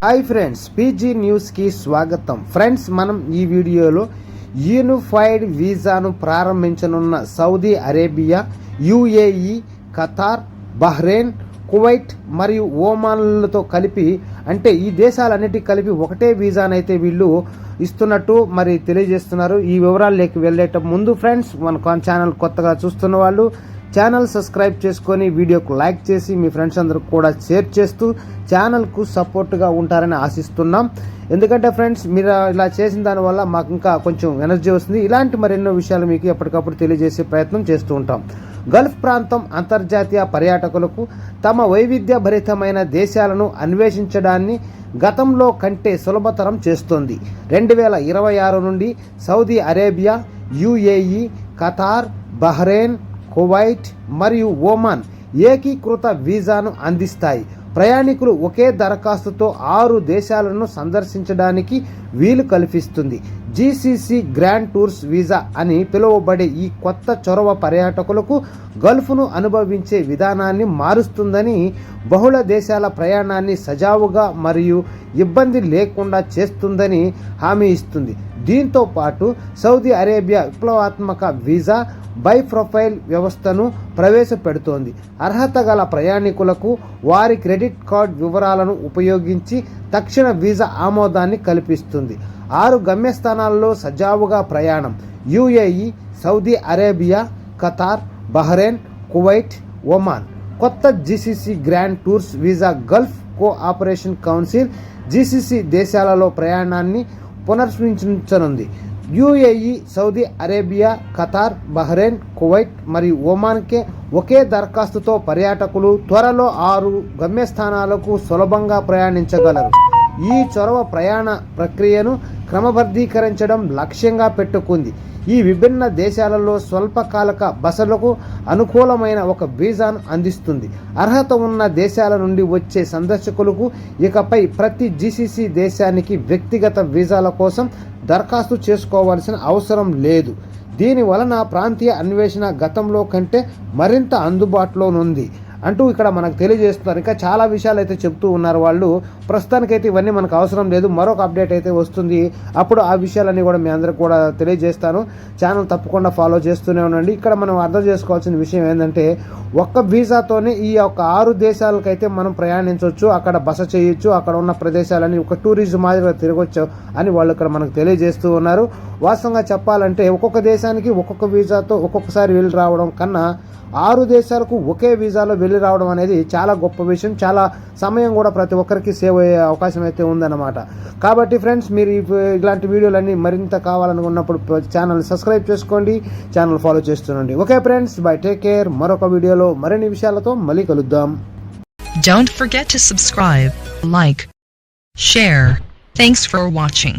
Hi friends, PG న్యూస్కి స్వాగతం. Friends, మనం ఈ వీడియోలో యూనిఫైడ్ వీసాను ప్రారంభించనున్న Saudi Arabia, UAE, Qatar, Bahrain, Kuwait మరియు ఓమాన్లతో కలిపి, అంటే ఈ దేశాలన్నిటికీ కలిపి ఒకటే వీసానైతే వీళ్ళు ఇస్తున్నట్టు మరి తెలియజేస్తున్నారు. ఈ వివరాల్లోకి వెళ్ళేట ముందు ఫ్రెండ్స్, మన ఛానల్ కొత్తగా చూస్తున్న వాళ్ళు ఛానల్ సబ్స్క్రైబ్ చేసుకొని వీడియోకు లైక్ చేసి మీ ఫ్రెండ్స్ అందరికి కూడా షేర్ చేస్తూ ఛానల్కు సపోర్ట్గా ఉంటారని ఆశిస్తున్నాం. ఎందుకంటే ఫ్రెండ్స్, మీరు ఇలా చేసిన దానివల్ల మాకు ఇంకా కొంచెం ఎనర్జీ వస్తుంది. ఇలాంటి మరెన్నో విషయాలు మీకు ఎప్పటికప్పుడు తెలియజేసే ప్రయత్నం చేస్తూ ఉంటాం. గల్ఫ్ ప్రాంతం అంతర్జాతీయ పర్యాటకులకు తమ వైవిధ్యభరితమైన దేశాలను అన్వేషించడాన్ని గతంలో కంటే సులభతరం చేస్తోంది. 2026 నుండి Saudi Arabia, UAE, Qatar, Bahrain, Kuwait మరియు ఓమాన్ ఏకీకృత వీసాను అందిస్తాయి. ప్రయాణికులు ఒకే దరఖాస్తుతో 6 దేశాలను సందర్శించడానికి వీలు కల్పిస్తుంది. జీసీసీ గ్రాండ్ టూర్స్ వీసా అని పిలువబడే ఈ కొత్త చొరవ పర్యాటకులకు గల్ఫ్ను అనుభవించే విధానాన్ని మారుస్తుందని, బహుళ దేశాల ప్రయాణాన్ని సజావుగా మరియు ఇబ్బంది లేకుండా చేస్తుందని హామీ ఇస్తుంది. దీంతో పాటు సౌదీ అరేబియా విప్లవాత్మక వీసా బై ప్రొఫైల్ వ్యవస్థను ప్రవేశపెడుతోంది. అర్హత గల ప్రయాణికులకు వారి క్రెడిట్ కార్డ్ వివరాలను ఉపయోగించి తక్షణ వీసా ఆమోదాన్ని కల్పిస్తుంది. 6 గమ్యస్థానాల్లో సజావుగా ప్రయాణం: UAE, Saudi Arabia, Qatar, Bahrain, Kuwait, Oman. కొత్త GCC grand tours visa Gulf cooperation council GCC దేశాలలో ప్రయాణాన్ని పునరుద్ధరించనుంది. UAE, Saudi Arabia, Qatar, Bahrain, Kuwait మరియు ఒమాన్కే ఒకే దరఖాస్తుతో పర్యాటకులు త్వరలో 6 గమ్యస్థానాలకు సులభంగా ప్రయాణించగలరు. ఈ చొరవ ప్రయాణ ప్రక్రియను క్రమబద్ధీకరించడం లక్ష్యంగా పెట్టుకుంది. ఈ విభిన్న దేశాలలో స్వల్పకాలిక బసలకు అనుకూలమైన ఒక వీసాను అందిస్తుంది. అర్హత ఉన్న దేశాల నుండి వచ్చే సందర్శకులకు ఇకపై ప్రతి జీసీసీ దేశానికి వ్యక్తిగత వీసాల కోసం దరఖాస్తు చేసుకోవాల్సిన అవసరం లేదు. దీని వలన ప్రాంతీయ అన్వేషణ గతంలో కంటే మరింత అందుబాటులోనుంది అంటూ ఇక్కడ మనకు తెలియజేస్తున్నారు. ఇంకా చాలా విషయాలు అయితే చెప్తూ ఉన్నారు వాళ్ళు. ప్రస్తుతానికైతే ఇవన్నీ మనకు అవసరం లేదు, మరొక అప్డేట్ అయితే వస్తుంది. అప్పుడు ఆ విషయాలన్నీ కూడా మీ అందరికి కూడా తెలియజేస్తాను. ఛానల్ తప్పకుండా ఫాలో చేస్తూనే ఉండండి. ఇక్కడ మనం అర్థం చేసుకోవాల్సిన విషయం ఏంటంటే, ఒక్క వీసాతోనే ఈ యొక్క 6 దేశాలకైతే మనం ప్రయాణించవచ్చు, అక్కడ బస చేయొచ్చు, అక్కడ ఉన్న ప్రదేశాలని ఒక టూరిజం మాదిరిగా తిరగొచ్చు అని వాళ్ళు ఇక్కడ మనకు తెలియజేస్తూ ఉన్నారు. వాస్తవంగా చెప్పాలంటే ఒక్కొక్క దేశానికి ఒక్కొక్క వీసాతో ఒక్కొక్కసారి వెళ్ళి రావడం కన్నా 6 దేశాలకు ఒకే వీసాలో వెళ్ళి రావడం అనేది చాలా గొప్ప విషయం. చాలా సమయం కూడా ప్రతి ఒక్కరికి సేవ్ అయ్యే అవకాశం అయితే ఉందన్నమాట. కాబట్టి ఫ్రెండ్స్, మీరు ఇలాంటి వీడియోలన్నీ మరింత కావాలనుకున్నప్పుడు ఛానల్ సబ్స్క్రైబ్ చేసుకోండి, ఛానల్ ఫాలో చేస్తుండండి. Okay friends, bye, take care. మరొక వీడియోలో మరిన్ని విషయాలతో మళ్ళీ కలుద్దాం. Don't forget to subscribe, like, share. Thanks for watching.